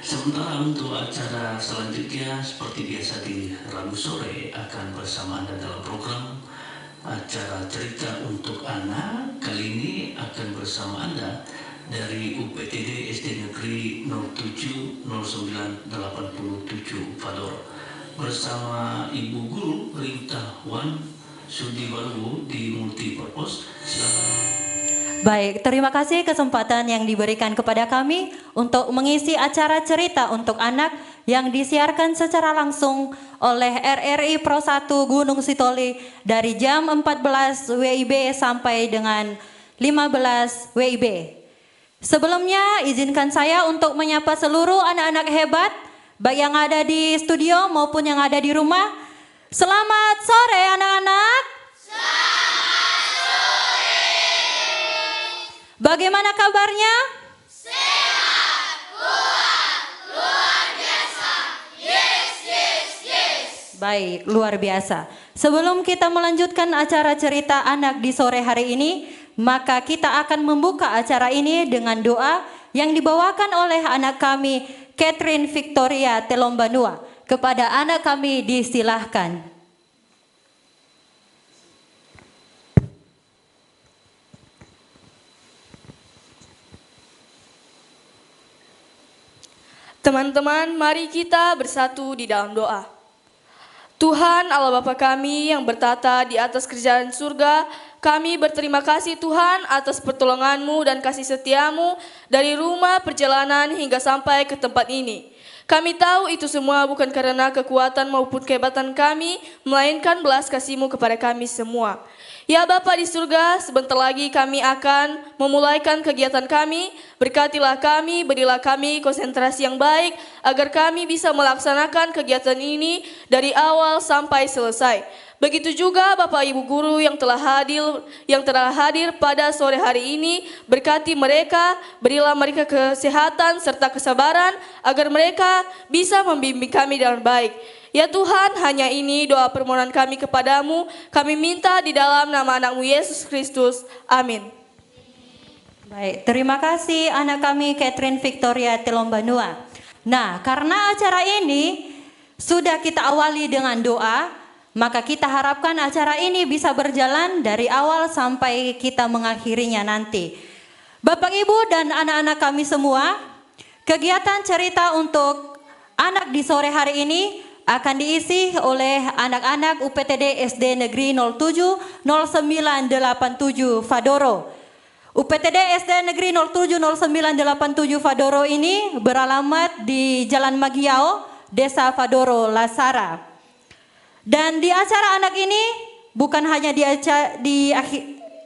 Sementara untuk acara selanjutnya seperti biasa di Rabu sore akan bersama Anda dalam program acara cerita untuk anak. Kali ini akan bersama Anda dari UPTD SD Negeri 070987 Fador bersama Ibu Guru Rita Wan Sudiwaluyo di Multipurpose. Silakan. Baik, terima kasih kesempatan yang diberikan kepada kami untuk mengisi acara cerita untuk anak yang disiarkan secara langsung oleh RRI Pro 1 Gunung Sitoli dari jam 14 WIB sampai dengan 15 WIB. Sebelumnya izinkan saya untuk menyapa seluruh anak-anak hebat, baik yang ada di studio maupun yang ada di rumah. Selamat sore anak-anak. Bagaimana kabarnya? Sehat, kuat, luar biasa. Yes, yes, yes. Baik, luar biasa. Sebelum kita melanjutkan acara cerita anak di sore hari ini, maka kita akan membuka acara ini dengan doa yang dibawakan oleh anak kami, Catherine Victoria Telombanua. Kepada anak kami disilahkan. Teman-teman, mari kita bersatu di dalam doa. Tuhan Allah Bapa kami yang bertata di atas kerajaan surga, kami berterima kasih Tuhan atas pertolongan-Mu dan kasih setia-Mu dari rumah perjalanan hingga sampai ke tempat ini. Kami tahu itu semua bukan karena kekuatan maupun kehebatan kami, melainkan belas kasih-Mu kepada kami semua. Ya Bapa di surga, sebentar lagi kami akan memulaikan kegiatan kami. Berkatilah kami, berilah kami konsentrasi yang baik agar kami bisa melaksanakan kegiatan ini dari awal sampai selesai. Begitu juga Bapak Ibu guru yang telah hadir pada sore hari ini, berkati mereka, berilah mereka kesehatan serta kesabaran agar mereka bisa membimbing kami dengan baik. Ya Tuhan, hanya ini doa permohonan kami kepadamu, kami minta di dalam nama anak-Mu Yesus Kristus. Amin. Baik, terima kasih anak kami Catherine Victoria Telombanua. Nah, karena acara ini sudah kita awali dengan doa, maka kita harapkan acara ini bisa berjalan dari awal sampai kita mengakhirinya nanti. Bapak, Ibu, dan anak-anak kami semua, kegiatan cerita untuk anak di sore hari ini akan diisi oleh anak-anak UPTD SD Negeri 070987 Fadoro. UPTD SD Negeri 070987 Fadoro ini beralamat di Jalan Magiao, Desa Fadoro, Lasara. Dan di acara anak ini bukan hanya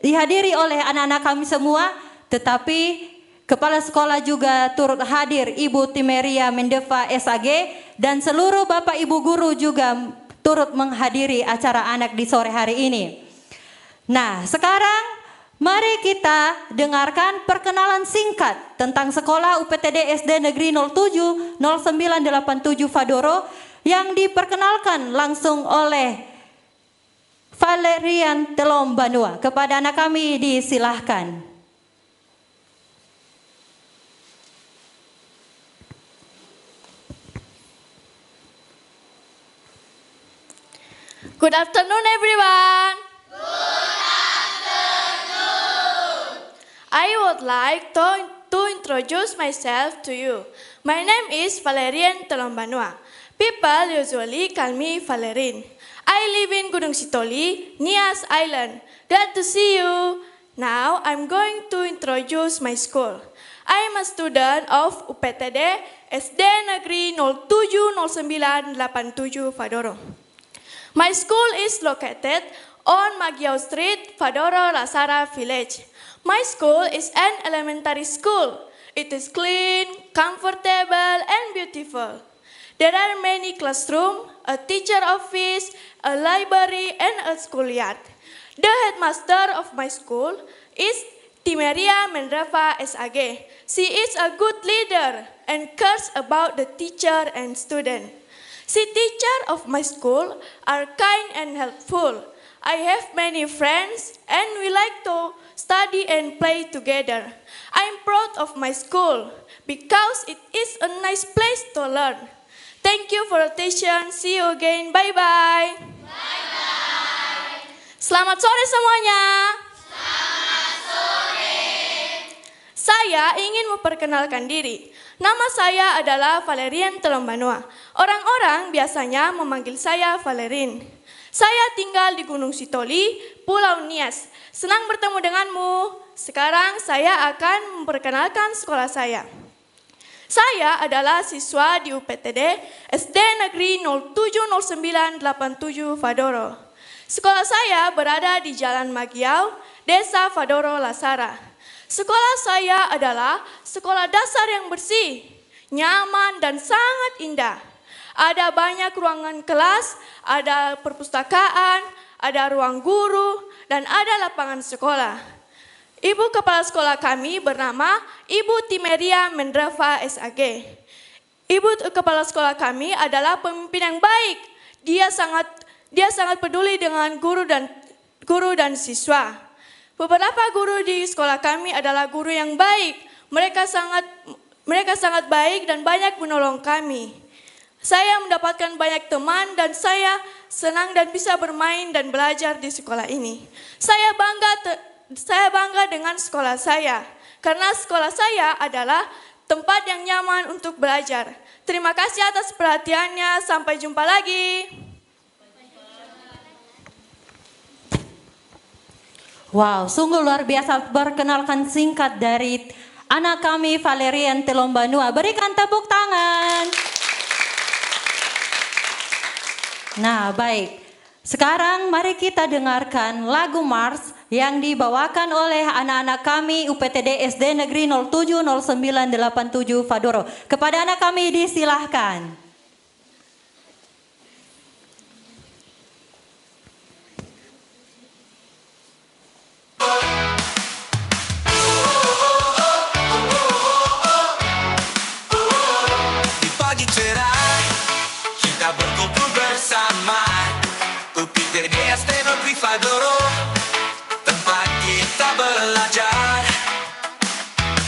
dihadiri oleh anak-anak kami semua, tetapi Kepala sekolah juga turut hadir, Ibu Timeria Mendeva SAG, dan seluruh Bapak Ibu guru juga turut menghadiri acara anak di sore hari ini. Nah, sekarang mari kita dengarkan perkenalan singkat tentang sekolah UPTD SD Negeri 070987 Fadoro yang diperkenalkan langsung oleh Valerian Telombanua. Kepada anak kami disilahkan. Good afternoon, everyone. Good afternoon. I would like to introduce myself to you. My name is Valerian Telombanua. People usually call me Valerin. I live in Gunung Sitoli, Nias Island. Glad to see you. Now I'm going to introduce my school. I am a student of UPTD SD Negeri 070987 Fadoro. My school is located on Magiao Street, Fadoro, Lasara Village. My school is an elementary school. It is clean, comfortable, and beautiful. There are many classrooms, a teacher office, a library, and a schoolyard. The headmaster of my school is Timeria Mendeva SAG. She is a good leader and cares about the teacher and student. The teachers of my school are kind and helpful. I have many friends and we like to study and play together. I'm proud of my school because it is a nice place to learn. Thank you for attention. See you again. Bye-bye. Bye-bye. Selamat sore semuanya. Selamat sore. Saya ingin memperkenalkan diri. Nama saya adalah Valerian Telombanua. Orang-orang biasanya memanggil saya Valerin. Saya tinggal di Gunung Sitoli, Pulau Nias. Senang bertemu denganmu. Sekarang saya akan memperkenalkan sekolah saya. Saya adalah siswa di UPTD SD Negeri 070987 Fadoro. Sekolah saya berada di Jalan Magiau, Desa Fadoro, Lasara. Sekolah saya adalah sekolah dasar yang bersih, nyaman dan sangat indah. Ada banyak ruangan kelas, ada perpustakaan, ada ruang guru, dan ada lapangan sekolah. Ibu kepala sekolah kami bernama Ibu Timeria Mendrava SAG. Ibu kepala sekolah kami adalah pemimpin yang baik. Dia sangat peduli dengan guru dan siswa. Beberapa guru di sekolah kami adalah guru yang baik. Mereka sangat baik dan banyak menolong kami. Saya mendapatkan banyak teman dan saya senang dan bisa bermain dan belajar di sekolah ini. Saya bangga dengan sekolah saya karena sekolah saya adalah tempat yang nyaman untuk belajar. Terima kasih atas perhatiannya. Sampai jumpa lagi. Wow, sungguh luar biasa perkenalkan singkat dari anak kami Valerian Telombanua. Berikan tepuk tangan. Nah, baik. Sekarang mari kita dengarkan lagu Mars yang dibawakan oleh anak-anak kami UPTD SD Negeri 070987 Fadoro. Kepada anak kami disilahkan. Di pagi cerah kita berkumpul bersama UPTD SD Negeri Fadoro, tempat kita belajar.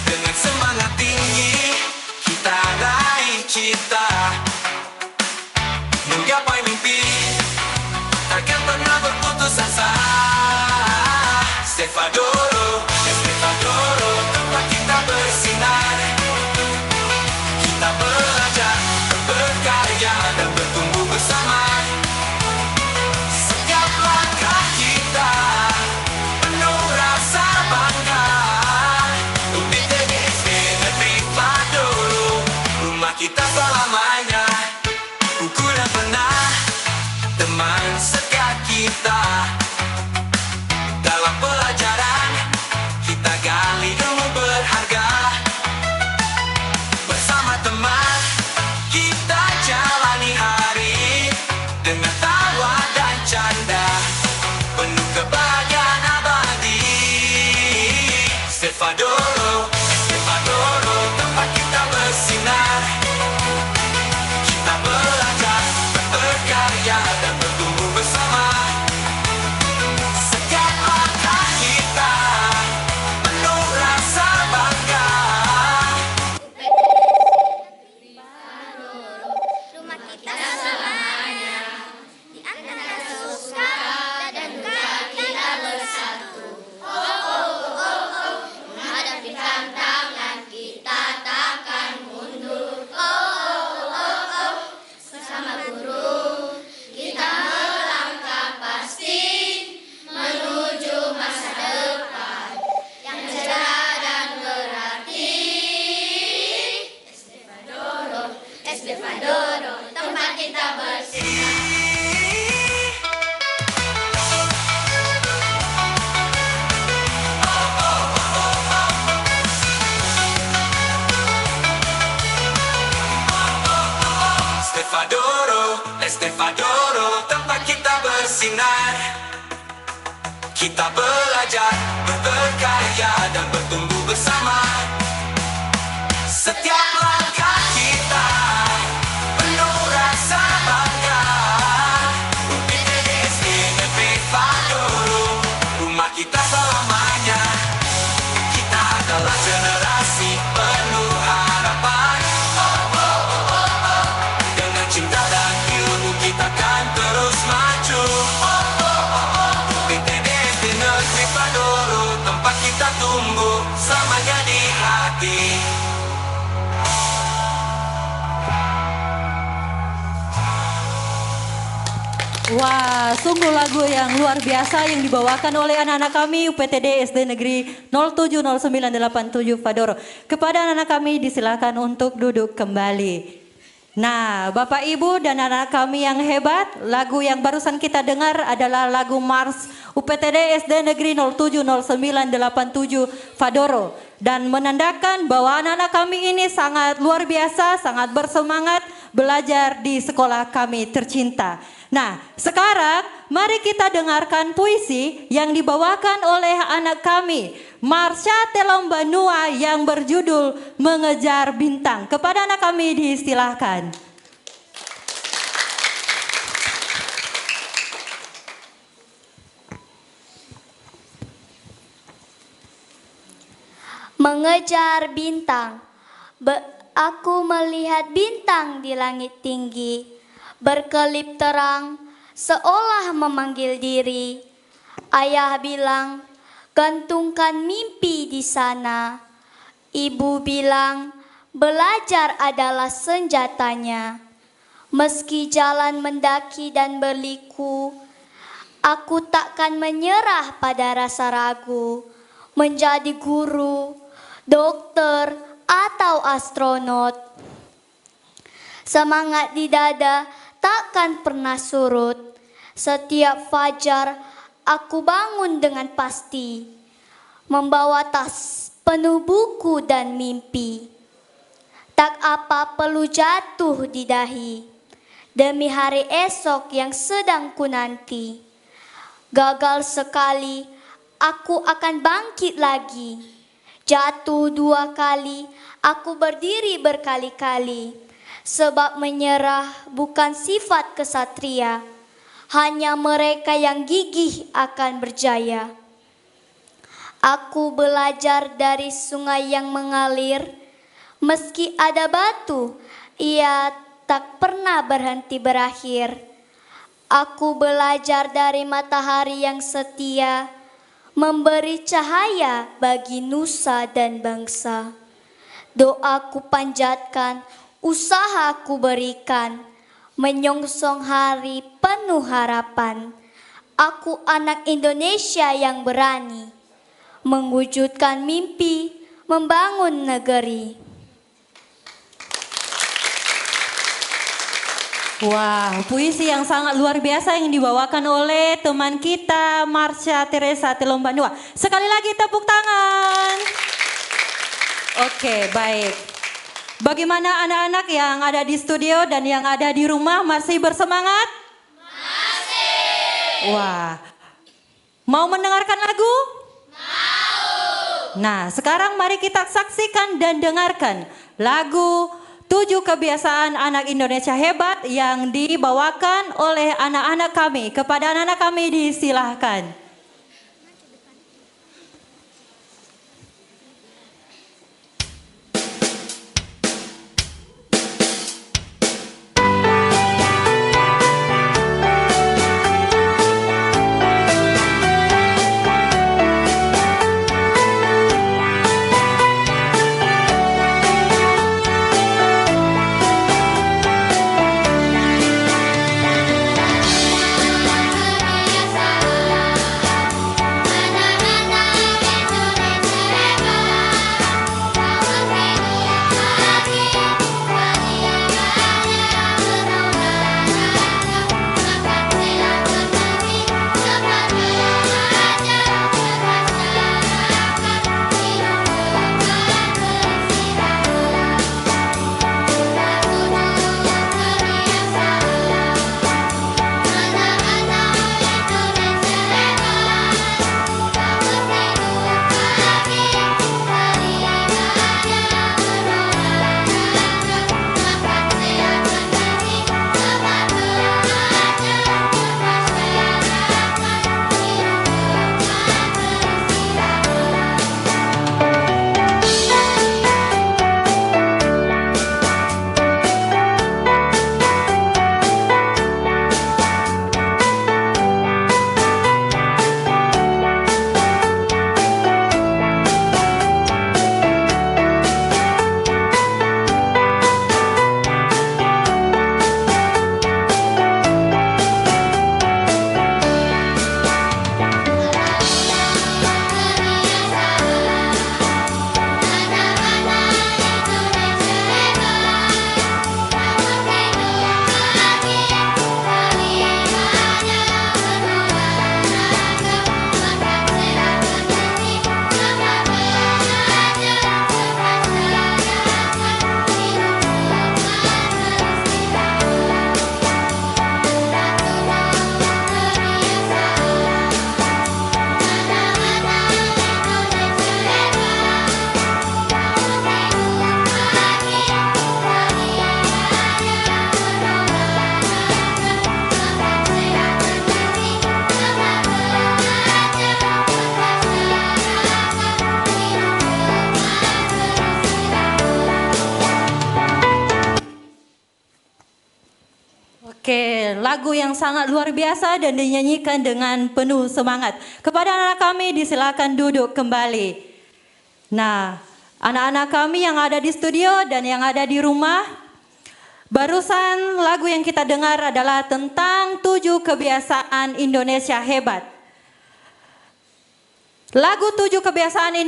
Dengan semangat tinggi kita raih cita, menggapai mimpi takkan pernah berputus asa. SD Fadoro, tempat kita bersinar. Kita belajar, berkarya dan bertumbuh bersama. Setiap langkah kita penuh rasa bangga. UPTD SD Negeri Fadoro, rumah kita selamanya. Buku dan pena, teman setia kita. Dalam pelajaran kita gali ilmu berharga. Bersama teman kita jalani hari dengan tawa dan canda, penuh kebahagiaan abadi. SD Fadoro, tempat kita bersinar. Kita belajar, berkarya dan bertumbuh bersama. Setiap langkah kita penuh rasa bangga. Rumah kita selamanya. Di antara suka dan duka kita bersatu. Menghadapi tantangan kita takkan mundur. Bersama guru kita melangkah pasti menuju masa depan yang cerah dan berarti. SD Fadoro, tempat kita bersinar. SD Fadoro, tempat kita bersinar. Kita belajar, berkarya dan bertumbuh bersama. Setiap langkah kita penuh rasa bangga. UPTD SD Negeri Fadoro. Wah, sungguh lagu yang luar biasa yang dibawakan oleh anak-anak kami UPTD SD Negeri 070987 Fadoro. Kepada anak-anak kami disilakan untuk duduk kembali. Nah, Bapak Ibu dan anak kami yang hebat, lagu yang barusan kita dengar adalah lagu Mars UPTD SD Negeri 070987 Fadoro. Dan menandakan bahwa anak-anak kami ini sangat luar biasa, sangat bersemangat belajar di sekolah kami tercinta. Nah, sekarang mari kita dengarkan puisi yang dibawakan oleh anak kami, Marsha Telombanua, yang berjudul Mengejar Bintang. Kepada anak kami diistilahkan. Mengejar bintang. Aku melihat bintang di langit tinggi, berkelip terang seolah memanggil diri. Ayah bilang, gantungkan mimpi di sana. Ibu bilang, belajar adalah senjatanya. Meski jalan mendaki dan berliku, aku takkan menyerah pada rasa ragu. Menjadi guru, dokter, atau astronot. Semangat di dada takkan pernah surut. Setiap fajar aku bangun dengan pasti, membawa tas penuh buku dan mimpi. Tak apa perlu jatuh di dahi, demi hari esok yang sedang ku nanti. Gagal sekali, aku akan bangkit lagi. Jatuh 2 kali, aku berdiri berkali-kali. Sebab menyerah bukan sifat kesatria, hanya mereka yang gigih akan berjaya. Aku belajar dari sungai yang mengalir, meski ada batu, ia tak pernah berhenti berakhir. Aku belajar dari matahari yang setia, memberi cahaya bagi nusa dan bangsa. Doaku panjatkan, usahaku berikan, menyongsong hari penuh harapan. Aku anak Indonesia yang berani, mewujudkan mimpi, membangun negeri. Wah, puisi yang sangat luar biasa yang dibawakan oleh teman kita Marsha Teresa Telombanua. Sekali lagi tepuk tangan. Oke, baik. Bagaimana anak-anak yang ada di studio dan yang ada di rumah, masih bersemangat? Masih. Wah, mau mendengarkan lagu? Mau. Nah, sekarang mari kita saksikan dan dengarkan lagu 7 Kebiasaan Anak Indonesia Hebat yang dibawakan oleh anak-anak kami. Kepada anak-anak kami disilahkan. Oke, lagu yang sangat luar biasa dan dinyanyikan dengan penuh semangat. Kepada anak kami disilakan duduk kembali. Nah, anak-anak kami yang ada di studio dan yang ada di rumah, barusan lagu yang kita dengar adalah tentang 7 kebiasaan Indonesia hebat. Lagu 7 kebiasaan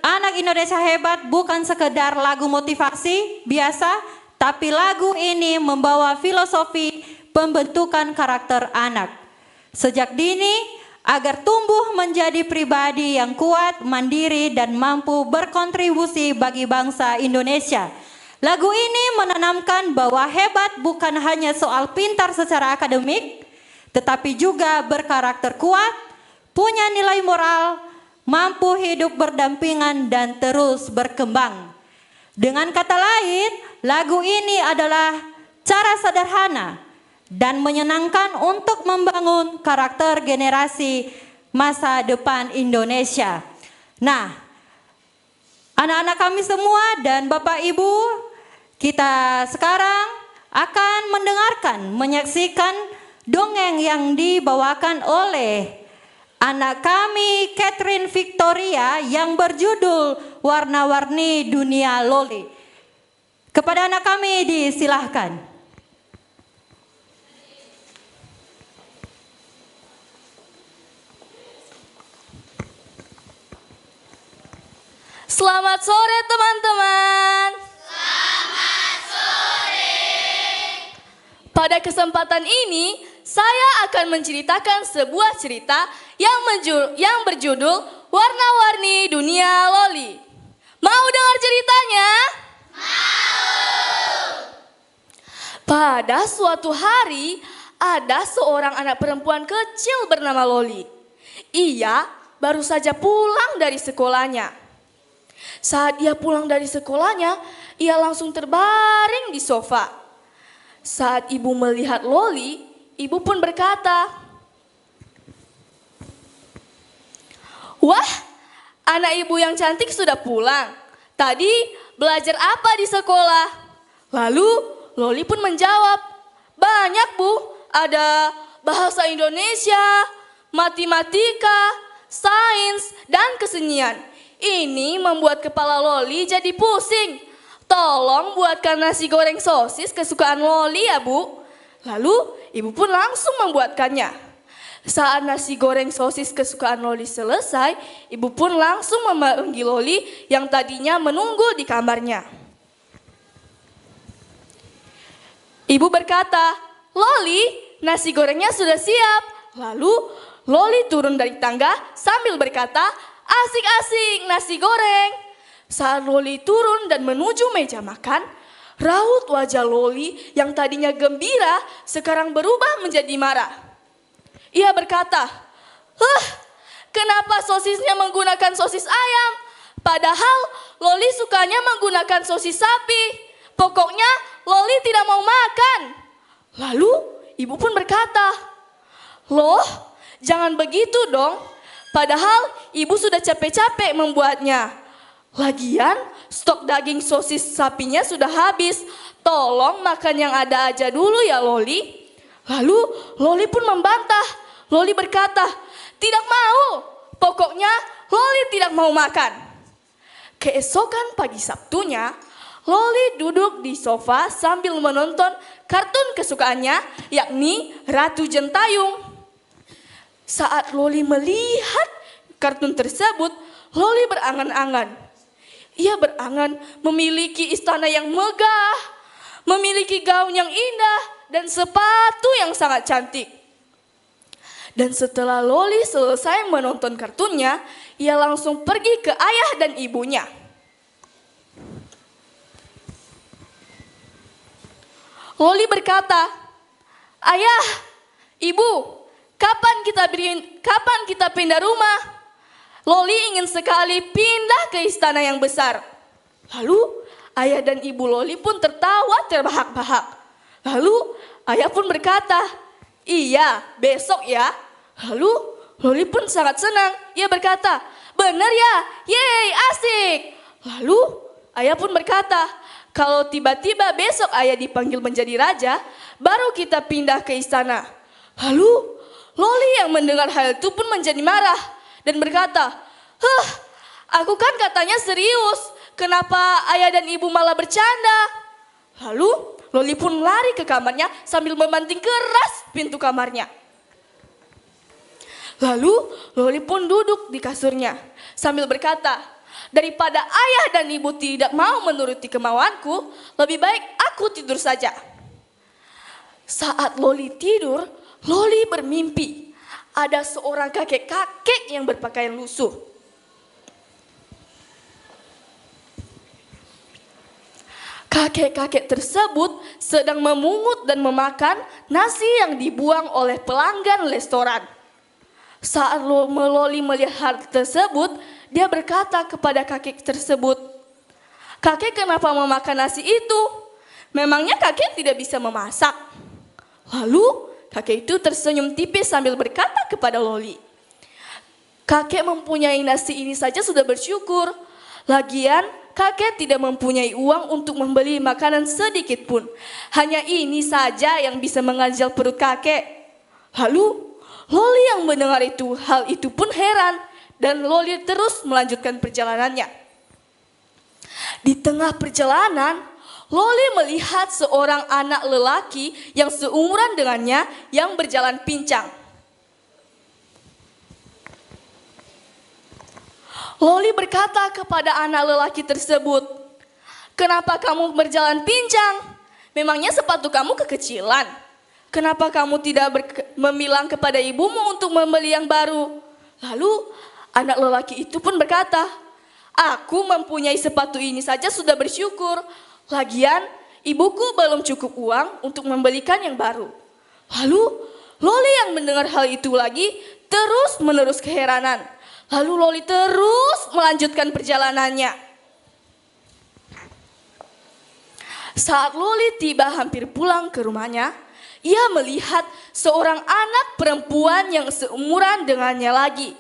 anak Indonesia hebat bukan sekedar lagu motivasi biasa, tapi lagu ini membawa filosofi pembentukan karakter anak. Sejak dini agar tumbuh menjadi pribadi yang kuat, mandiri, dan mampu berkontribusi bagi bangsa Indonesia. Lagu ini menanamkan bahwa hebat bukan hanya soal pintar secara akademik, tetapi juga berkarakter kuat, punya nilai moral, mampu hidup berdampingan dan terus berkembang. Dengan kata lain, lagu ini adalah cara sederhana dan menyenangkan untuk membangun karakter generasi masa depan Indonesia. Nah, anak-anak kami semua dan Bapak Ibu, kita sekarang akan menyaksikan dongeng yang dibawakan oleh anak kami Catherine Victoria yang berjudul Warna-Warni Dunia Loli. Kepada anak kami disilahkan. Selamat sore teman-teman. Selamat sore. Pada kesempatan ini, saya akan menceritakan sebuah cerita yang berjudul Warna-Warni Dunia Loli. Mau dengar ceritanya? Mau. Pada suatu hari, ada seorang anak perempuan kecil bernama Loli. Ia baru saja pulang dari sekolahnya. Saat ia pulang dari sekolahnya, ia langsung terbaring di sofa. Saat ibu melihat Loli, ibu pun berkata, "Wah, anak ibu yang cantik sudah pulang. Tadi belajar apa di sekolah?" Lalu Loli pun menjawab, "Banyak Bu, ada bahasa Indonesia, matematika, sains, dan kesenian. Ini membuat kepala Loli jadi pusing. Tolong buatkan nasi goreng sosis kesukaan Loli ya Bu." Lalu ibu pun langsung membuatkannya. Saat nasi goreng sosis kesukaan Loli selesai, ibu pun langsung memanggil Loli yang tadinya menunggu di kamarnya. Ibu berkata, "Loli, nasi gorengnya sudah siap." Lalu Loli turun dari tangga sambil berkata, "Asik-asik nasi goreng." Saat Loli turun dan menuju meja makan, raut wajah Loli yang tadinya gembira sekarang berubah menjadi marah. Ia berkata, kenapa sosisnya menggunakan sosis ayam? Padahal Loli sukanya menggunakan sosis sapi. Pokoknya Loli tidak mau makan." Lalu ibu pun berkata, "Loh, jangan begitu dong. Padahal ibu sudah capek-capek membuatnya. Lagian stok daging sosis sapinya sudah habis. Tolong makan yang ada aja dulu ya Loli." Lalu Loli pun membantah. Loli berkata, "Tidak mau. Pokoknya Loli tidak mau makan." Keesokan pagi Sabtunya, Loli duduk di sofa sambil menonton kartun kesukaannya, yakni Ratu Jentayung. Saat Loli melihat kartun tersebut, Loli berangan-angan. Ia berangan memiliki istana yang megah, memiliki gaun yang indah, dan sepatu yang sangat cantik. Dan setelah Loli selesai menonton kartunnya, ia langsung pergi ke ayah dan ibunya. Loli berkata, "Ayah, ibu, kapan kita pindah rumah? Loli ingin sekali pindah ke istana yang besar." Lalu ayah dan ibu Loli pun tertawa terbahak-bahak. Lalu ayah pun berkata, "Iya, besok ya." Lalu Loli pun sangat senang. Ia berkata, "Benar ya? Yeay, asik." Lalu ayah pun berkata, Kalau tiba-tiba besok ayah dipanggil menjadi raja, baru kita pindah ke istana. Lalu Loli yang mendengar hal itu pun menjadi marah dan berkata, aku kan katanya serius, kenapa ayah dan ibu malah bercanda? Lalu Loli pun lari ke kamarnya sambil membanting keras pintu kamarnya. Lalu Loli pun duduk di kasurnya sambil berkata, daripada ayah dan ibu tidak mau menuruti kemauanku, lebih baik aku tidur saja. Saat Loli tidur, Loli bermimpi ada seorang kakek-kakek yang berpakaian lusuh. Kakek-kakek tersebut sedang memungut dan memakan nasi yang dibuang oleh pelanggan restoran. Saat Loli melihat hal tersebut, dia berkata kepada kakek tersebut, kakek kenapa memakan nasi itu? Memangnya kakek tidak bisa memasak? Lalu kakek itu tersenyum tipis sambil berkata kepada Loli, kakek mempunyai nasi ini saja sudah bersyukur. Lagian kakek tidak mempunyai uang untuk membeli makanan sedikit pun. Hanya ini saja yang bisa mengganjal perut kakek. Lalu Loli yang mendengar hal itu pun heran. Dan Loli terus melanjutkan perjalanannya. Di tengah perjalanan, Loli melihat seorang anak lelaki yang seumuran dengannya yang berjalan pincang. Loli berkata kepada anak lelaki tersebut, kenapa kamu berjalan pincang? Memangnya sepatu kamu kekecilan? Kenapa kamu tidak memilang kepada ibumu untuk membeli yang baru? Lalu anak lelaki itu pun berkata, aku mempunyai sepatu ini saja sudah bersyukur. Lagian ibuku belum cukup uang untuk membelikan yang baru. Lalu Loli yang mendengar hal itu lagi terus menerus keheranan. Lalu Loli terus melanjutkan perjalanannya. Saat Loli tiba hampir pulang ke rumahnya, ia melihat seorang anak perempuan yang seumuran dengannya lagi.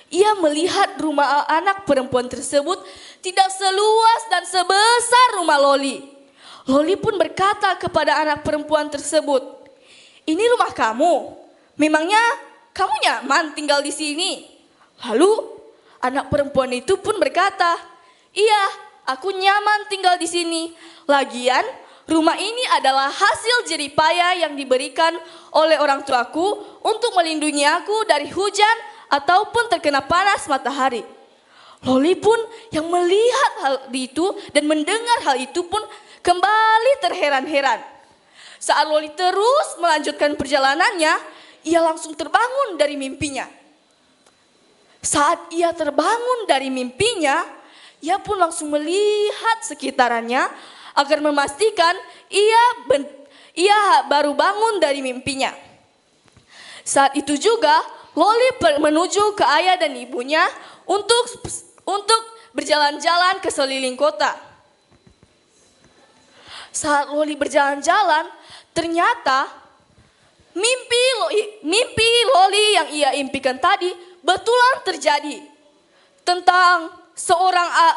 Ia melihat rumah anak perempuan tersebut tidak seluas dan sebesar rumah Loli. Loli pun berkata kepada anak perempuan tersebut, ini rumah kamu? Memangnya kamu nyaman tinggal di sini? Lalu anak perempuan itu pun berkata, iya, aku nyaman tinggal di sini. Lagian rumah ini adalah hasil jerih payah yang diberikan oleh orang tuaku untuk melindungi aku dari hujan ataupun terkena panas matahari. Loli pun yang melihat hal itu dan mendengar hal itu pun kembali terheran-heran. Saat Loli terus melanjutkan perjalanannya, ia langsung terbangun dari mimpinya. Saat ia terbangun dari mimpinya, ia pun langsung melihat sekitarannya agar memastikan ia baru bangun dari mimpinya. Saat itu juga Loli menuju ke ayah dan ibunya untuk berjalan-jalan ke seliling kota. Saat Loli berjalan-jalan, ternyata mimpi Loli yang ia impikan tadi betulan terjadi. Tentang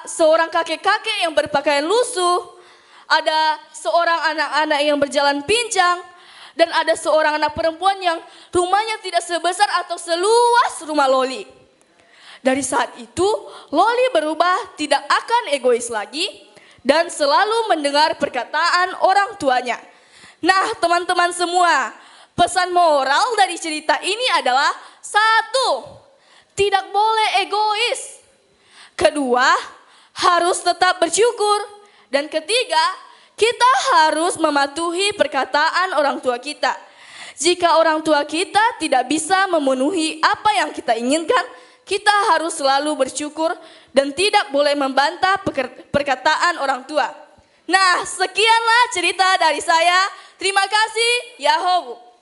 seorang kakek-kakek yang berpakaian lusuh, ada seorang anak-anak yang berjalan pincang, dan ada seorang anak perempuan yang rumahnya tidak sebesar atau seluas rumah Loli. Dari saat itu, Loli berubah tidak akan egois lagi dan selalu mendengar perkataan orang tuanya. Nah, teman-teman semua, pesan moral dari cerita ini adalah 1, tidak boleh egois. 2, harus tetap bersyukur. Dan 3, kita harus mematuhi perkataan orang tua kita. Jika orang tua kita tidak bisa memenuhi apa yang kita inginkan, kita harus selalu bersyukur dan tidak boleh membantah perkataan orang tua. Nah, sekianlah cerita dari saya. Terima kasih. Yahoo.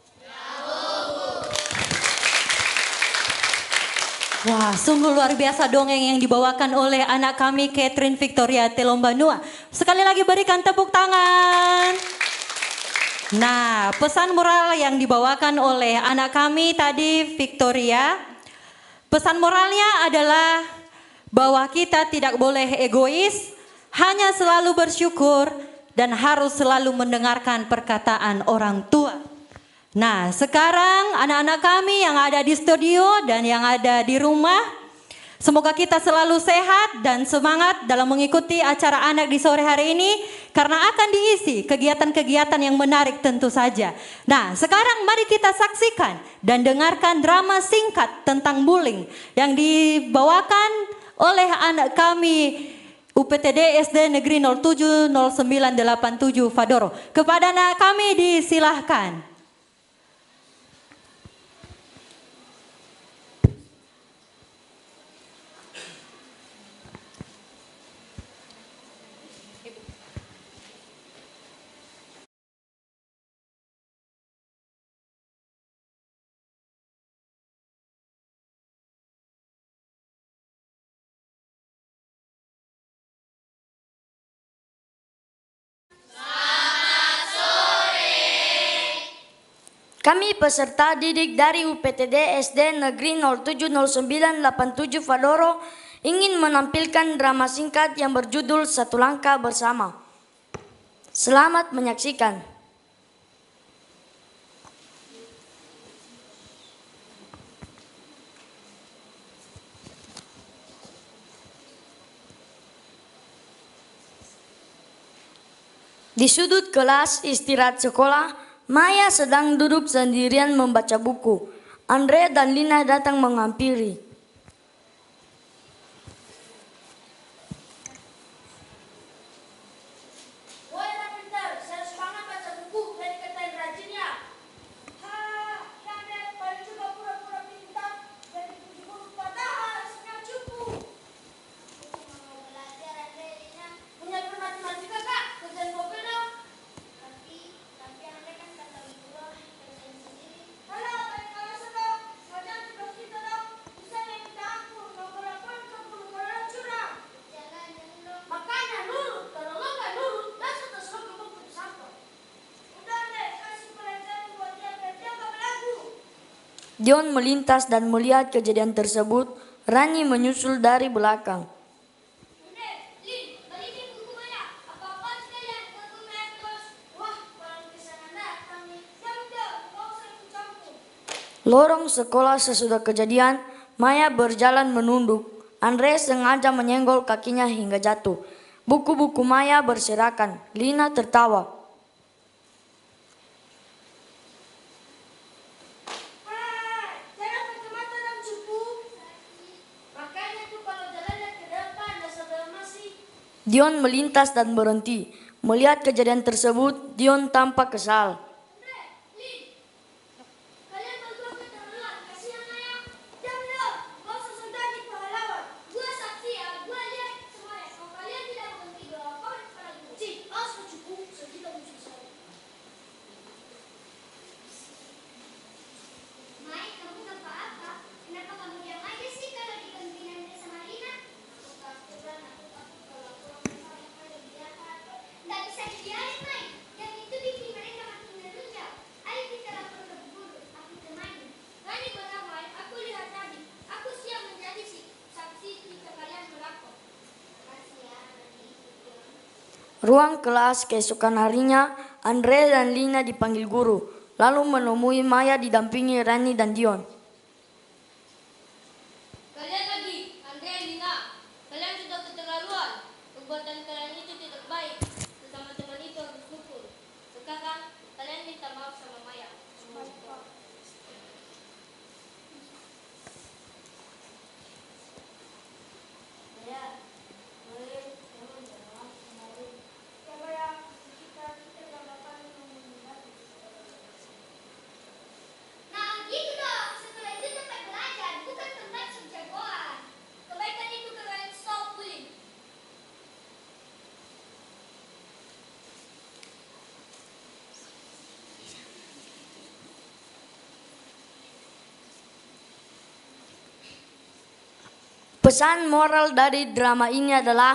Wah, sungguh luar biasa dongeng yang dibawakan oleh anak kami Catherine Victoria Telombanua. Sekali lagi berikan tepuk tangan. Nah, pesan moral yang dibawakan oleh anak kami tadi Victoria. Pesan moralnya adalah bahwa kita tidak boleh egois, hanya selalu bersyukur, dan harus selalu mendengarkan perkataan orang tua. Nah, sekarang anak-anak kami yang ada di studio dan yang ada di rumah, semoga kita selalu sehat dan semangat dalam mengikuti acara anak di sore hari ini, karena akan diisi kegiatan-kegiatan yang menarik tentu saja. Nah, sekarang mari kita saksikan dan dengarkan drama singkat tentang bullying yang dibawakan oleh anak kami UPTD SD Negeri 070987 Fadoro. Kepada anak kami disilahkan. Kami peserta didik dari UPTD SD Negeri 070987 Fadoro ingin menampilkan drama singkat yang berjudul Satu Langkah Bersama. Selamat menyaksikan. Di sudut kelas istirahat sekolah, Maya sedang duduk sendirian membaca buku. Andre dan Lina datang menghampiri. Woi anak pintar, saya semangat baca buku dan dikatain rajin ya. Kalian paling juga pura-pura pintar dan di buku padahal setengah cupu. Mau belajar Andre Lina. Punya matematika kak, kerjaan Bobi dong. Tapi Andre kan kata ibu loh, kerjain sendiri. Halo, balik kelas dong. Kerjaan tugas kita dong. Bisa yang kita aku, nomor 8 10 kalau curang. Jangan dong. Makanya nurut, kalau lo nggak nurut, dasar tas lo ke buku sampel. Udah deh, kasih pelajaran buat dia biar dia nggak belagu. Dion melintas dan melihat kejadian tersebut. Rani menyusul dari belakang. Andre, Lin, balikin buku Maya. Apa-apaan sekalian, buku Maya terus. Wah, kalau kesangan datang nih. Diam, nggak usah ikut campur. Lorong sekolah sesudah kejadian, Maya berjalan menunduk. Andre sengaja menyenggol kakinya hingga jatuh. Buku-buku Maya berserakan. Lina tertawa. Jangan pakai mata dan cupu. Makanya tuh kalau jalan lihat ke depan, dasar dalam masih. Dion melintas dan berhenti. Melihat kejadian tersebut, Dion tampak kesal. Andre, Lin, kalian berdua keterlaluan, kasihan Maya. Diam lo, gak usah sok jadi pahlawan. Gua saksi ya, gua lihat semuanya. Kalau kalian tidak berhenti doa, komen kepada gua. Cik, awas lo cupu, segitu musuh saya. Mai, kamu gak apa-apa. Kenapa kamu diam aja sih kalau digantiin Andre sama Lina? Aku takut kalau aku sama Maya lebih jahat. Nggak bisa dibiarin, Mai. Yang itu bikin mereka makin ngerujak. Ayo kita lapor ke guru. Aku temani. Rani benar, Mai. Aku lihat tadi. Aku siap menjadi saksi jika kalian melapor. Makasih ya, Rani. Ruang kelas keesokan harinya, Andre dan Lina dipanggil guru. Lalu menemui Maya didampingi Rani dan Dion. Kalian lagi, Andre, Lina, kalian sudah keterlaluan. Perbuatan kalian itu tidak baik. Sesama teman itu harus rukun. Sekarang kalian minta maaf sama Maya. Nah, gitu dong. Setelah itu tempat belajar, bukan tempat jagoan. Kebaikan itu kalian stop bullying. Pesan moral dari drama ini adalah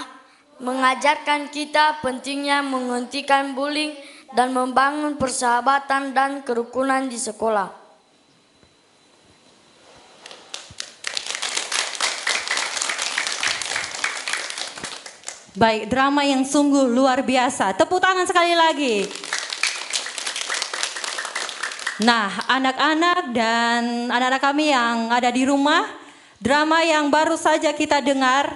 mengajarkan kita pentingnya menghentikan bullying dan membangun persahabatan dan kerukunan di sekolah. Baik, drama yang sungguh luar biasa. Tepuk tangan sekali lagi. Nah, anak-anak dan anak-anak kami yang ada di rumah, drama yang baru saja kita dengar,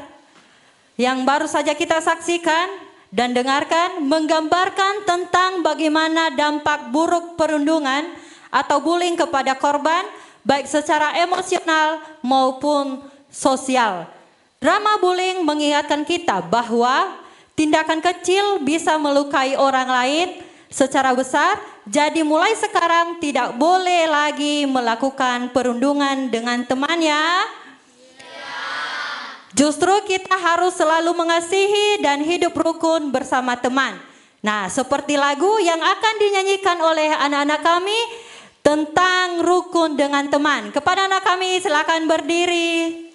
yang baru saja kita saksikan dan dengarkan menggambarkan tentang bagaimana dampak buruk perundungan atau bullying kepada korban, baik secara emosional maupun sosial. Drama bullying mengingatkan kita bahwa tindakan kecil bisa melukai orang lain secara besar, jadi mulai sekarang tidak boleh lagi melakukan perundungan dengan temannya. Justru kita harus selalu mengasihi dan hidup rukun bersama teman. Nah, seperti lagu yang akan dinyanyikan oleh anak-anak kami tentang rukun dengan teman. Kepada anak kami silakan berdiri.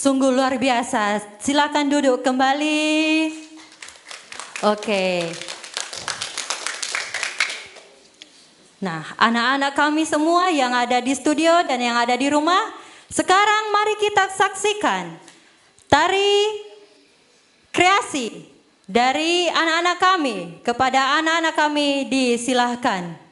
Sungguh luar biasa. Silakan duduk kembali. Oke. Nah, anak-anak kami semua yang ada di studio dan yang ada di rumah, sekarang mari kita saksikan tari kreasi dari anak-anak kami. Kepada anak-anak kami disilahkan.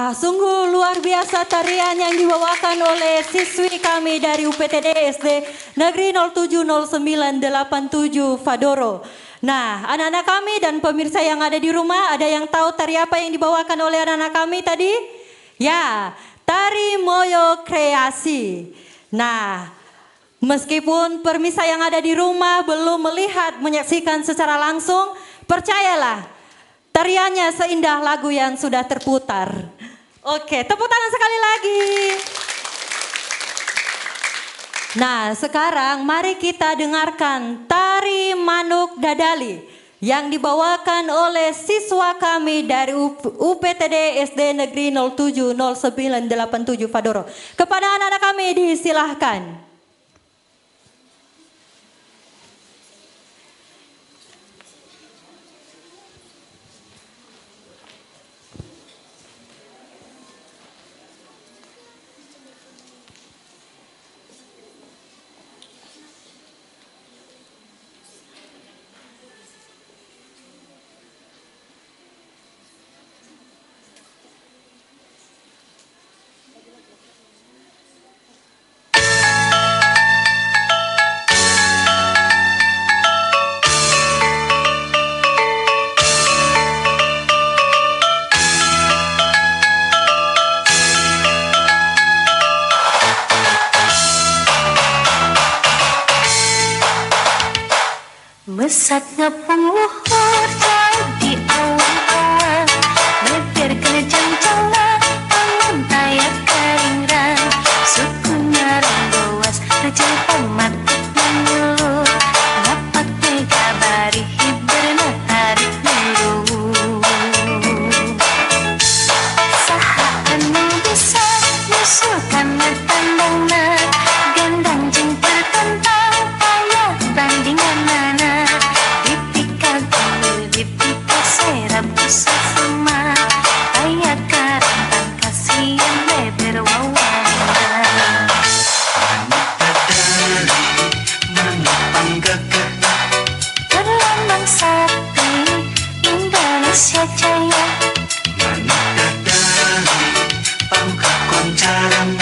Wah, sungguh luar biasa tarian yang dibawakan oleh siswi kami dari UPTD SD Negeri 070987 Fadoro. Nah, anak-anak kami dan pemirsa yang ada di rumah, ada yang tahu tari apa yang dibawakan oleh anak-anak kami tadi? Ya, tari Moyo Kreasi. Nah, meskipun pemirsa yang ada di rumah belum melihat, menyaksikan secara langsung, percayalah, tariannya seindah lagu yang sudah terputar. Oke, tepuk tangan sekali lagi. Nah, sekarang mari kita dengarkan tari Manuk Dadali yang dibawakan oleh siswa kami dari UPTD SD Negeri 070987 Fadoro. Kepada anak-anak kami disilahkan. Mesat ngepung luhur jauh di awan-awan, meter kencang-kencang bangun tayak karingran, suku ngarang goas rejeng pematik menyeluruh, dapat megabari hiberna tarik nuru. Saha anu bisa nyusulkan tandangna, gandang jeng pertentang payah bandingan nana. Serap bisa sama ayah karantang kasihan beber wawanda. Manuk panggagah berlambang sakti Indonesia Jaya. Manuk dadali pangkat koncaran,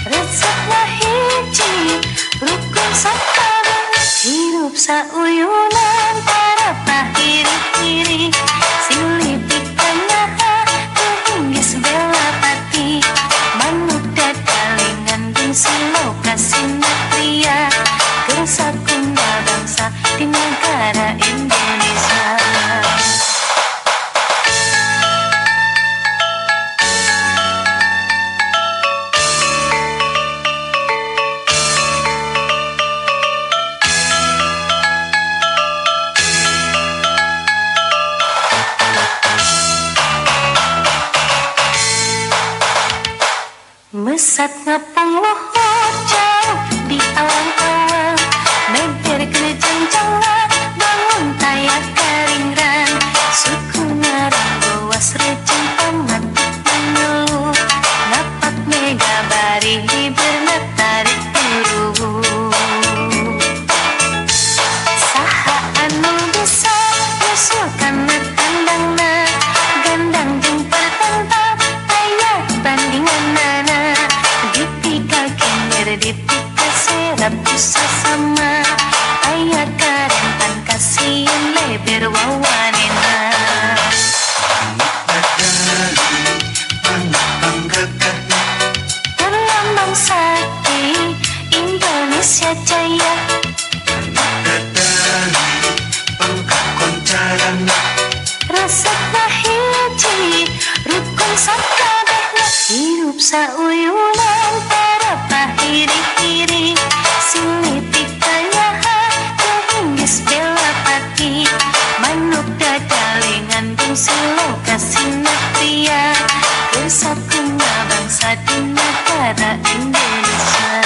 resepna hiji rukun sakabeh, hirup sauyunan para pahiri-hiri, sinulitik tanyaha kehinggis bela pati, manuk dadali ngandung siloka sinatria, kesakunda bangsa di negara Indonesia. Mesat ngepung luhur jauh di awan-awan, meter kencang-kencang bangun tayak karingran, suku ngarang goas rejeng pematik menyeluruh, dapat megabari hiberna tarik nuru. Saha anu bisa nyusulkan tandangna, gandang jeng pertentang ayah bandingan nana. Ditika serap bisa sama ayah karantang kasihan leber wawanena. Manuk panggagah berlambang sakti Indonesia Jaya. Manuk dadali pangkat koncaran, resepna hiji rukun sakabehna, hirup sauyunan para pahiri-hiri, sinitik tanyaha kehinggis bela pati, manuk dadali ngandung siloka sinatria, kesakunda bangsa di negara Indonesia.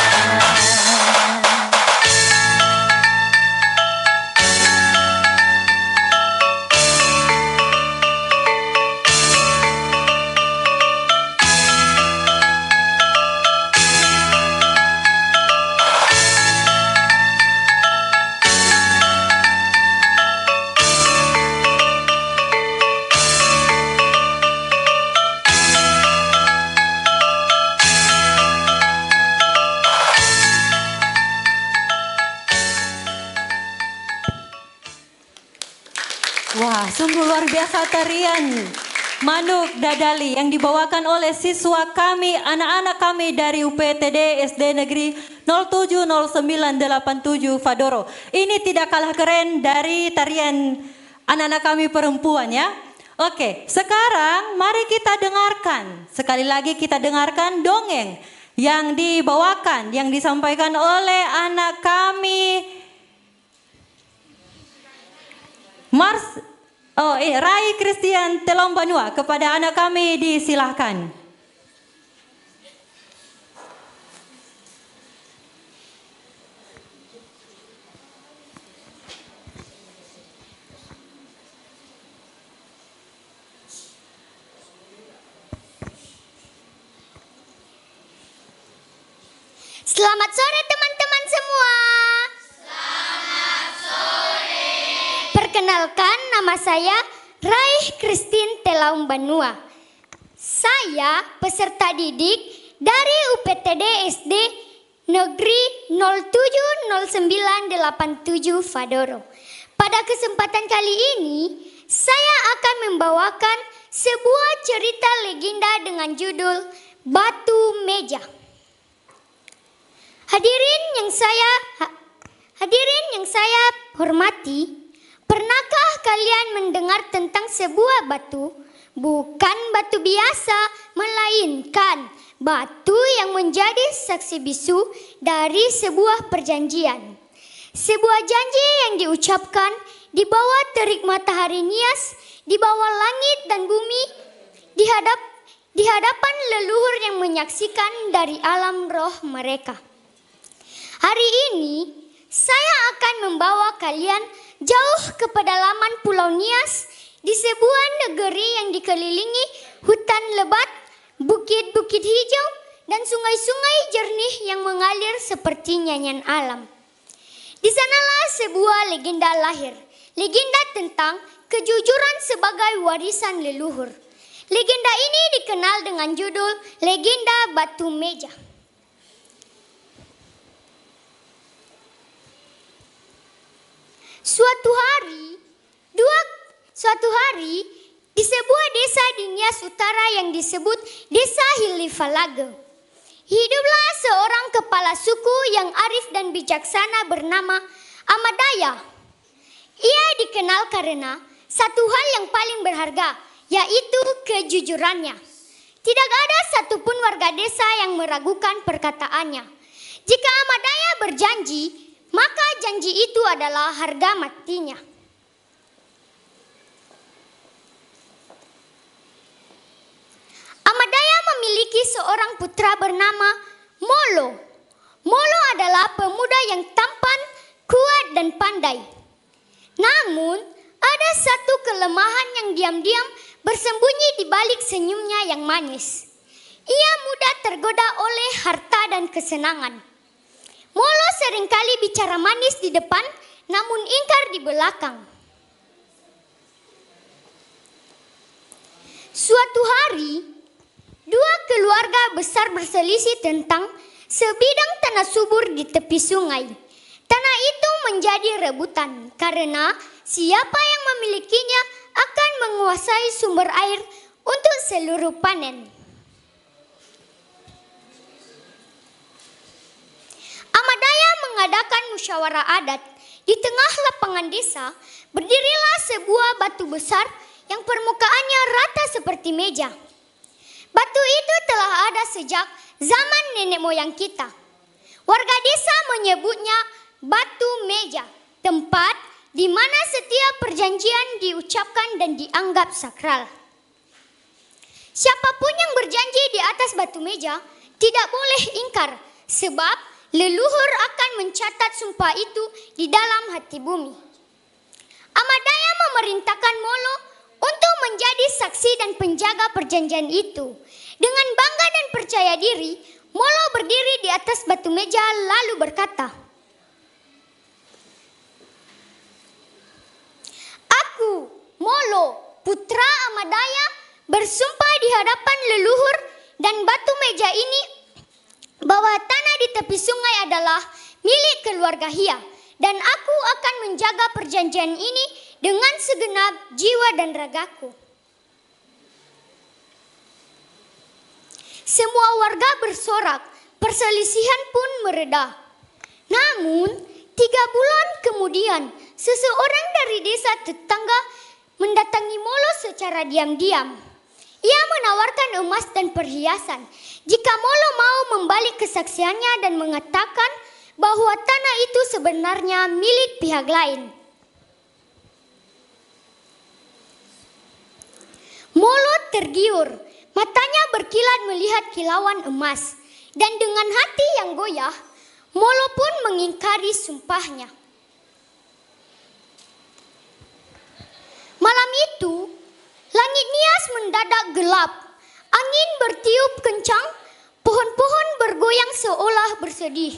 Wah, sungguh luar biasa tarian Manuk Dadali yang dibawakan oleh siswa kami, anak-anak kami dari UPTD SD Negeri 070987 Fadoro. Ini tidak kalah keren dari tarian anak-anak kami perempuan ya. Oke, sekarang mari kita dengarkan. Sekali lagi kita dengarkan dongeng yang dibawakan, yang disampaikan oleh anak kami Rai Christian Telom Banua. Kepada anak kami disilahkan. Selamat sore teman-teman semua. Selamat sore. Perkenalkan, nama saya Rai Christine Telaum Banua. Saya peserta didik dari UPTD SD Negeri 070987 Fadoro. Pada kesempatan kali ini, saya akan membawakan sebuah cerita legenda dengan judul Batu Meja. Hadirin yang saya hormati, pernahkah kalian mendengar tentang sebuah batu? Bukan batu biasa, melainkan batu yang menjadi saksi bisu dari sebuah perjanjian. Sebuah janji yang diucapkan di bawah terik matahari Nias, di bawah langit dan bumi, di hadapan leluhur yang menyaksikan dari alam roh mereka. Hari ini, saya akan membawa kalian jauh ke pedalaman Pulau Nias di sebuah negeri yang dikelilingi hutan lebat, bukit-bukit hijau, dan sungai-sungai jernih yang mengalir seperti nyanyian alam. Di sanalah sebuah legenda lahir, legenda tentang kejujuran sebagai warisan leluhur. Legenda ini dikenal dengan judul Legenda Batu Meja. Suatu hari, di sebuah desa di Nias Utara yang disebut Desa Hilifalage, hiduplah seorang kepala suku yang arif dan bijaksana bernama Amadaya. Ia dikenal karena satu hal yang paling berharga, yaitu kejujurannya. Tidak ada satupun warga desa yang meragukan perkataannya. Jika Amadaya berjanji, maka janji itu adalah harga matinya. Amadaya memiliki seorang putra bernama Molo. Molo adalah pemuda yang tampan, kuat dan pandai. Namun, ada satu kelemahan yang diam-diam bersembunyi di balik senyumnya yang manis. Ia mudah tergoda oleh harta dan kesenangan. Molo seringkali bicara manis di depan, namun ingkar di belakang. Suatu hari, dua keluarga besar berselisih tentang sebidang tanah subur di tepi sungai. Tanah itu menjadi rebutan karena siapa yang memilikinya akan menguasai sumber air untuk seluruh panen. Amadaya mengadakan musyawarah adat. Di tengah lapangan desa, berdirilah sebuah batu besar yang permukaannya rata seperti meja. Batu itu telah ada sejak zaman nenek moyang kita. Warga desa menyebutnya Batu Meja, tempat di mana setiap perjanjian diucapkan dan dianggap sakral. Siapapun yang berjanji di atas batu meja tidak boleh ingkar, sebab leluhur akan mencatat sumpah itu di dalam hati bumi. Amadaya memerintahkan Molo untuk menjadi saksi dan penjaga perjanjian itu. Dengan bangga dan percaya diri, Molo berdiri di atas batu meja lalu berkata, "Aku, Molo, putra Amadaya, bersumpah di hadapan leluhur dan batu meja ini bahwa tanah di tepi sungai adalah milik keluarga Hia, dan aku akan menjaga perjanjian ini dengan segenap jiwa dan ragaku. Semua warga bersorak, perselisihan pun mereda. Namun, 3 bulan kemudian, seseorang dari desa tetangga mendatangi Molo secara diam-diam. Ia menawarkan emas dan perhiasan jika Molo mau membalik kesaksiannya dan mengatakan bahwa tanah itu sebenarnya milik pihak lain. Molo tergiur, matanya berkilat melihat kilauan emas, dan dengan hati yang goyah, Molo pun mengingkari sumpahnya. Malam itu, langit Nias mendadak gelap, angin bertiup kencang, pohon-pohon bergoyang seolah bersedih.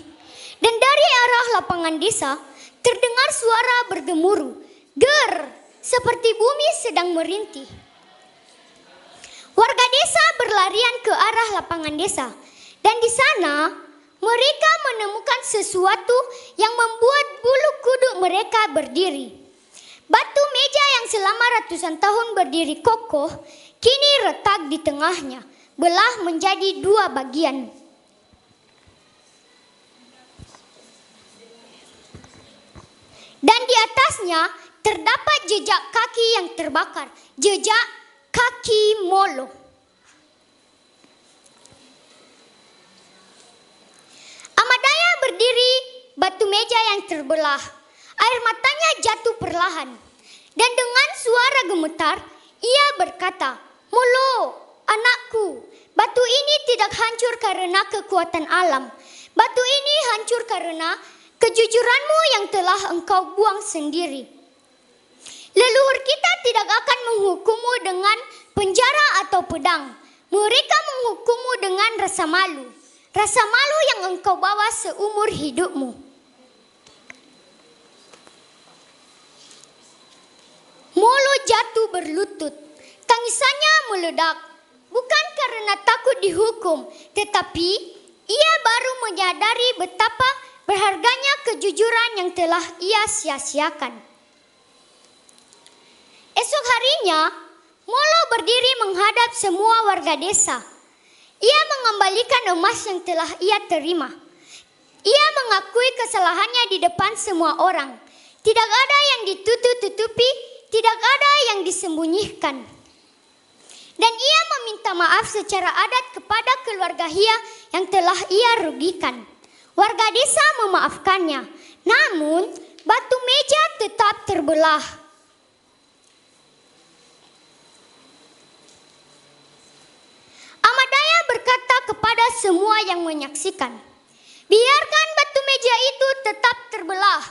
Dan dari arah lapangan desa, terdengar suara bergemuruh, ger, seperti bumi sedang merintih. Warga desa berlarian ke arah lapangan desa, dan di sana mereka menemukan sesuatu yang membuat bulu kuduk mereka berdiri. Batu meja yang selama ratusan tahun berdiri kokoh, kini retak di tengahnya, belah menjadi 2 bagian. Dan di atasnya terdapat jejak kaki yang terbakar, jejak kaki Molo. Amadaya berdiri batu meja yang terbelah. Air matanya jatuh perlahan. Dan dengan suara gemetar, ia berkata, "Molo, anakku, batu ini tidak hancur karena kekuatan alam. Batu ini hancur karena kejujuranmu yang telah engkau buang sendiri. Leluhur kita tidak akan menghukummu dengan penjara atau pedang. Mereka menghukummu dengan rasa malu. Rasa malu yang engkau bawa seumur hidupmu." Molo jatuh berlutut. Tangisannya meledak. Bukan karena takut dihukum, tetapi ia baru menyadari betapa berharganya kejujuran yang telah ia sia-siakan. Esok harinya, Molo berdiri menghadap semua warga desa. Ia mengembalikan emas yang telah ia terima. Ia mengakui kesalahannya di depan semua orang. Tidak ada yang ditutup-tutupi, tidak ada yang disembunyikan. Dan ia meminta maaf secara adat kepada keluarga Hia yang telah ia rugikan. Warga desa memaafkannya, namun batu meja tetap terbelah. Amadaya berkata kepada semua yang menyaksikan, "Biarkan batu meja itu tetap terbelah.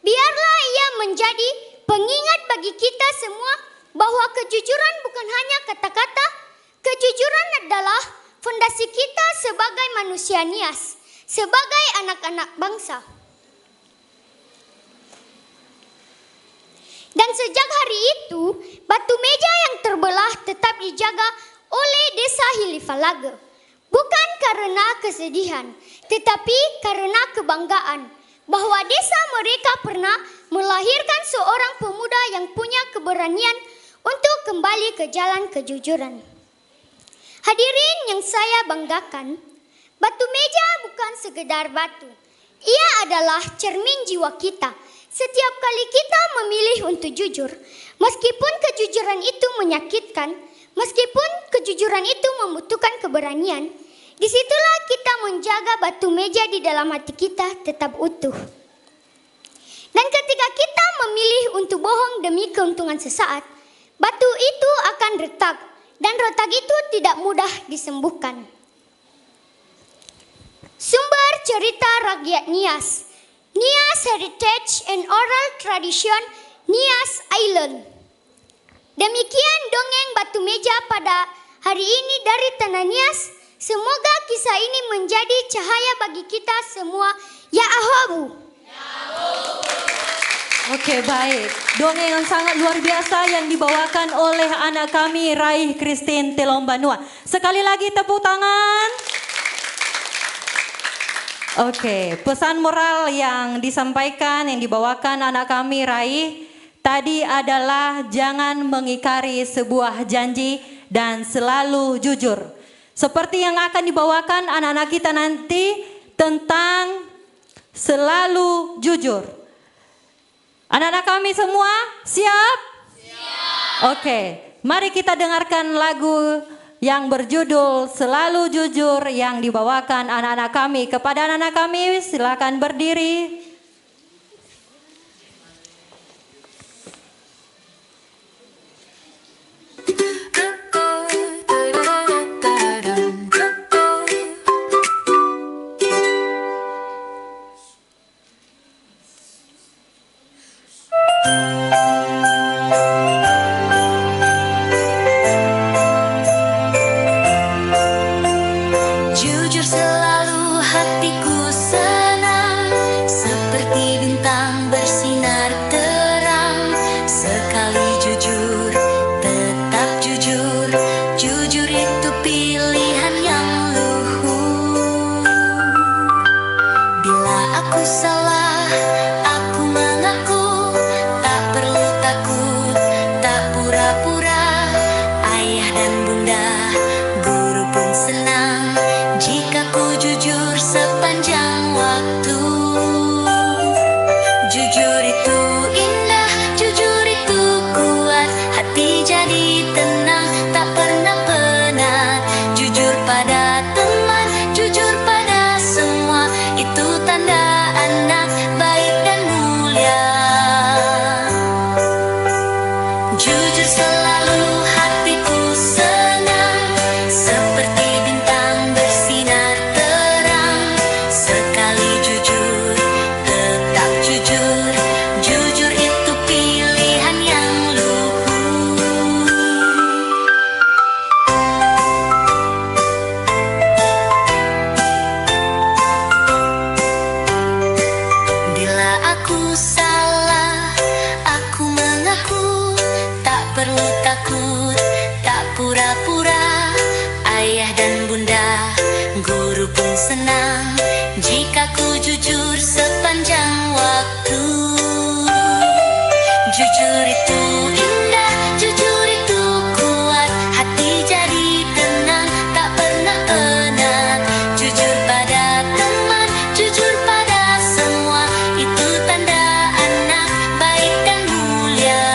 Biarlah ia menjadi pengingat bagi kita semua bahwa kejujuran bukan hanya kata-kata. Kejujuran adalah fondasi kita sebagai manusia Nias, sebagai anak-anak bangsa." Dan sejak hari itu, batu meja yang terbelah tetap dijaga oleh desa Hilifalaga. Bukan karena kesedihan, tetapi karena kebanggaan bahwa desa mereka pernah melahirkan seorang pemuda yang punya keberanian untuk kembali ke jalan kejujuran. Hadirin yang saya banggakan, batu meja bukan sekedar batu. Ia adalah cermin jiwa kita. Setiap kali kita memilih untuk jujur, meskipun kejujuran itu menyakitkan, meskipun kejujuran itu membutuhkan keberanian, disitulah kita menjaga batu meja di dalam hati kita tetap utuh. Dan ketika kita memilih untuk bohong demi keuntungan sesaat, batu itu akan retak, dan retak itu tidak mudah disembuhkan. Sumber cerita rakyat Nias, Nias Heritage and Oral Tradition, Nias Island. Demikian dongeng batu meja pada hari ini dari Tanah Nias. Semoga kisah ini menjadi cahaya bagi kita semua. Ya Ahabu. Oke, baik. Dongeng yang sangat luar biasa yang dibawakan oleh anak kami Raih Christine Telombanua. Sekali lagi tepuk tangan. Oke, pesan moral yang disampaikan, yang dibawakan anak kami Raih tadi adalah jangan mengingkari sebuah janji dan selalu jujur. Seperti yang akan dibawakan anak-anak kita nanti tentang selalu jujur. Anak-anak kami semua siap? Siap. Oke, mari kita dengarkan lagu yang berjudul Selalu Jujur yang dibawakan anak-anak kami. Kepada anak-anak kami silakan berdiri. Jujur selalu hatiku senang, seperti bintang bersinar terang. Sekali jujur, tetap jujur. Jujur itu pilihan yang luhur. Bila aku salah, aku mengaku. Tak perlu takut, tak pura-pura. Ayah dan bunda, guru pun senang jika ku jujur sepanjang waktu. Jujur itu indah, jujur itu kuat. Hati jadi tenang, tak pernah penat. Jujur pada teman, jujur pada semua. Itu tanda anak baik dan mulia. Jujur selalu hatiku senang, seperti bintang bersinar terang. Sekali jujur, tetap jujur. Jujur itu pilihan yang luhur. Bila aku salah, aku mengaku. Tak perlu takut, tak pura-pura. Ayah dan bunda, guru pun senang jika ku jujur sepanjang waktu. Jujur itu indah, jujur itu kuat. Hati jadi tenang, tak pernah penat. Jujur pada teman, jujur pada semua. Itu tanda anak baik dan mulia.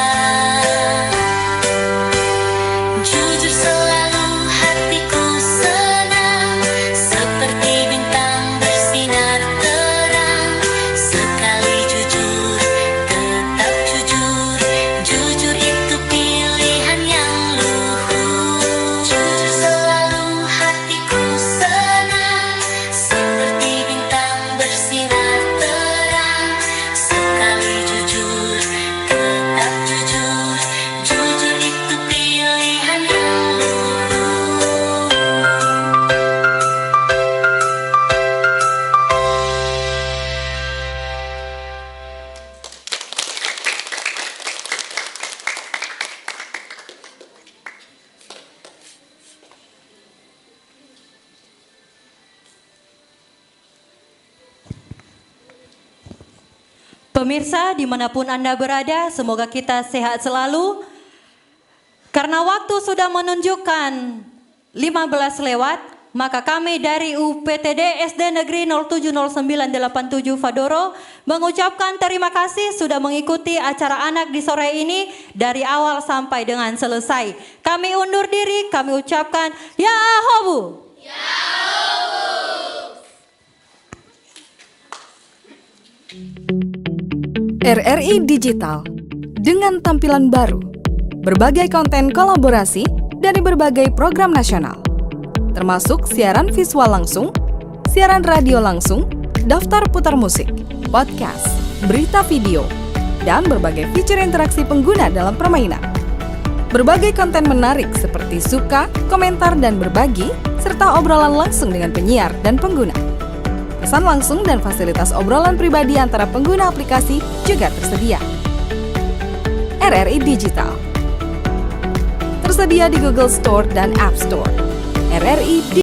Jujur selalu hatiku senang, seperti bintang bersinar terang. Sekali jujur, tetap jujur. Jujur itu pilihan yang luhur. Jujur selalu hatiku senang, seperti bintang bersinar terang. Sekali jujur, tetap jujur. Jujur itu pilihan yang luhur. Pemirsa dimanapun Anda berada, semoga kita sehat selalu. Karena waktu sudah menunjukkan 15 lewat, maka kami dari UPTD SD Negeri 070987 Fadoro mengucapkan terima kasih sudah mengikuti acara anak di sore ini dari awal sampai dengan selesai. Kami undur diri, kami ucapkan Ya Hobu. RRI Digital dengan tampilan baru, berbagai konten kolaborasi dari berbagai program nasional, termasuk siaran visual langsung, siaran radio langsung, daftar putar musik, podcast, berita video, dan berbagai fitur interaksi pengguna dalam permainan. Berbagai konten menarik seperti suka, komentar, dan berbagi, serta obrolan langsung dengan penyiar dan pengguna. Pesan langsung dan fasilitas obrolan pribadi antara pengguna aplikasi juga tersedia. RRI Digital tersedia di Google Store dan App Store. RRI